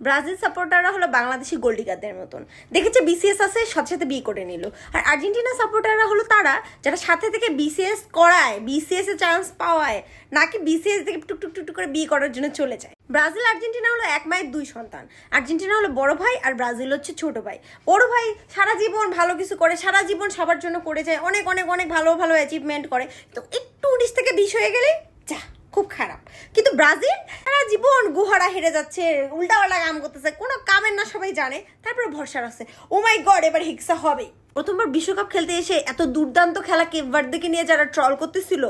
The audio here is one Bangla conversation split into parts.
ব্রাজিল সাপোর্টাররা হলো বাংলাদেশি গোল্ডিগারদের মতন, দেখেছে বিসিএস আছে সাথে সাথে বিয়ে করে নিল। আর আর্জেন্টিনা সাপোর্টাররা হলো তারা যারা সাথে থেকে বিসিএস করায়, বিসিএস এ চান্স পাওয়ায়, নাকি বিসিএস থেকে টুক টুক টুক করে বিয়ে করার জন্য চলে যায়। ব্রাজিল আর্জেন্টিনা হলো এক মায়ের দুই সন্তান। আর্জেন্টিনা হলো বড় ভাই আর ব্রাজিল হচ্ছে ছোট ভাই। বড় ভাই সারা জীবন ভালো কিছু করে, সারা জীবন সবার জন্য করে যায়, অনেক অনেক অনেক ভালো ভালো অ্যাচিভমেন্ট করে, তো একটু 19 থেকে 20 হয়ে গেলে যা খুব খারাপ। কিন্তু ব্রাজিল সারা জীবন গুহারা হেরে যাচ্ছে, উল্টাপাল্টা কাম করতেছে, কোনো কামের না সবাই জানে, তারপরে ভরসা আছে ও মাই গড এবার হিক্সা হবে। প্রথমবার বিশ্বকাপ খেলতে এসে এত দুর্দান্ত খেলা কেপ ভার্দেকে নিয়ে যারা ট্রল করতেছিল,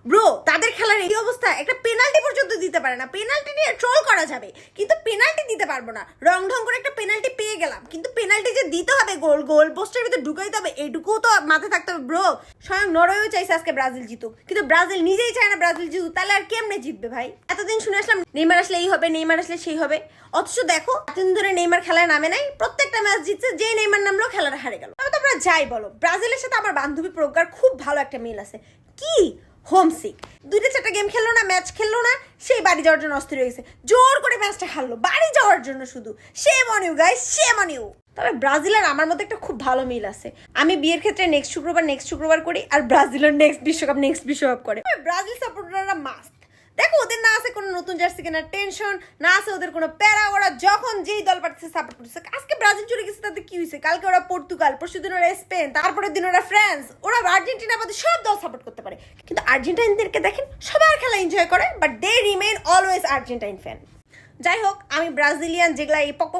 ব্রো তাদের খেলার এই অবস্থা, একটা পেনাল্টি পর্যন্ত দিতে পারে না। পেনাল্টি নিয়ে ট্রল করা যাবে কিন্তু পেনাল্টি দিতে পারবো না। রং ঢং করে একটা পেনাল্টি পেয়ে গেলাম, কিন্তু পেনাল্টি যে দিতে হবে, গোল পোস্টের ভিতরে ঢুকাইতে হবে, এইটুকুও তো মাথায় থাকতে হবে ব্রো। স্বয়ং নরওয়েও চাইছে আজকে ব্রাজিল জিতুক, কিন্তু ব্রাজিল নিজেই চায় না ব্রাজিল জিতুক, তাহলে আর কেমনে জিতবে ভাই? এতদিন শুনে আসলাম নেইমার আসলে এই হবে, নেইমার আসলে সেই হবে, অথচ দেখো এতদিন ধরে নেইমার খেলায় নামে নাই, প্রত্যেকটা ম্যাচ জিতছে, যে নেইমার নামলেও খেলাটা হারে গেল। তবে তোমরা যাই বলো, ব্রাজিলের সাথে আমার বান্ধবী প্রজ্ঞার খুব ভালো একটা মিল আছে। কি হোমসিক, 2-4টা গেম খেললো না, ম্যাচ খেললো না, সেই বাড়ি যাওয়ার জন্য অস্থির হয়ে গেছে, জোর করে ম্যাচটা খেললো বাড়ি যাওয়ার জন্য শুধু। Shame on you guys, shame on you. তবে ব্রাজিল আর আমার মধ্যে একটা খুব ভালো মিল আছে। আমি বিয়ের ক্ষেত্রে নেক্সট শুক্রবার করি, আর ব্রাজিলের নেক্সট বিশ্বকাপ করে। ব্রাজিল সাপোর্টাররা মাস্ট দেখো, ওদের না আছে কোনো নতুন জার্সি কেনার টেনশন, না আছে ওদের কোনো প্যারা, ওরা যখন যেই দল পারতেছে সাপোর্ট করতেছে। আজকে ব্রাজিল চলে গেছে, তাদের কি হয়েছে? কালকে ওরা পর্তুগাল, পরশুদিন ওরা স্পেন, তারপরের দিন ওরা ফ্রান্স, ওরা আর্জেন্টিনা বাদে সব দল সাপোর্ট করতে পারে। কিন্তু আর্জেন্টাইনদেরকে দেখেন, সবার খেলা এনজয় করে, but they remain always Argentine fan. যাই হোক, আমি ব্রাজিলিয়ান যেগুলা এই পক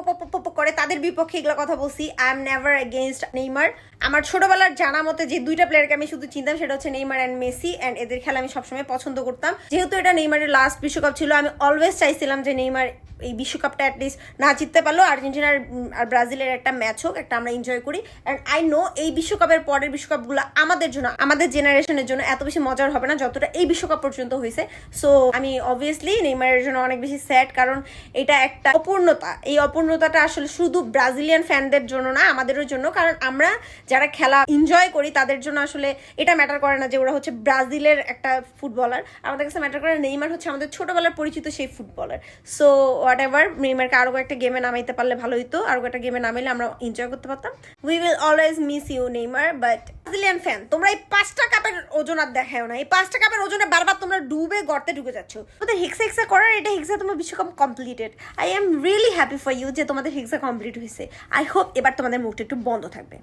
করে তাদের বিপক্ষে এগুলো কথা বলছি। I am never against Neymar. আমার ছোটবেলার জানা মতে যে দুইটা প্লেয়ারকে আমি শুধু চিনতাম, সেটা হচ্ছে নেইমার অ্যান্ড মেসি, অ্যান্ড এদের খেলা আমি সবসময় পছন্দ করতাম। যেহেতু এটা নেইমারের লাস্ট বিশ্বকাপ ছিল, আমি অলওয়েজ চাইছিলাম যে নেইমার এই বিশ্বকাপটা অ্যাটলিস্ট না জিততে পারলেও আর্জেন্টিনার আর ব্রাজিলের একটা ম্যাচ হোক, একটা আমরা এনজয় করি। অ্যান্ড আই নো এই বিশ্বকাপের পরের বিশ্বকাপগুলো আমাদের জন্য, আমাদের জেনারেশনের জন্য এত বেশি মজার হবে না যতটা এই বিশ্বকাপ পর্যন্ত হয়েছে। সো আমি অবভিয়াসলি নেইমারের জন্য অনেক বেশি স্যাড, কারণ এটা একটা অপূর্ণতা। এই অপূর্ণতাটা আসলে শুধু ব্রাজিলিয়ান ফ্যানদের জন্য না, আমাদেরও জন্য, কারণ আমরা যারা খেলা এনজয় করি তাদের জন্য আসলে এটা ম্যাটার করে না যে ওরা হচ্ছে ব্রাজিলের একটা ফুটবলার। আমাদের কাছে ম্যাটার করে নেইমার হচ্ছে আমাদের ছোটবেলার পরিচিত সেই ফুটবলার। সো হোয়াট এভার, নেইমারকে আরো একটা গেমে নামাইতে পারলে ভালো হইতো, আরো একটা গেমে নামাইলে আমরা এনজয় করতে পারতাম। We will always miss you Neymar. But Brazilian fan, তোমরা এই 5টা কাপের ওজন আর দেখাও না। এই 5টা কাপের ওজনে বারবার তোমরা ডুবে গর্তে ঢুকে যাচ্ছ। তোমাদের হিক্সা করার, এটা হিক্সা তোমার বিশ্বকাপ completed. I am really happy for you যে তোমাদের হিক্সা কমপ্লিট হয়েছে। আই হোপ এবার তোমাদের মুখটা একটু বন্ধ থাকবে।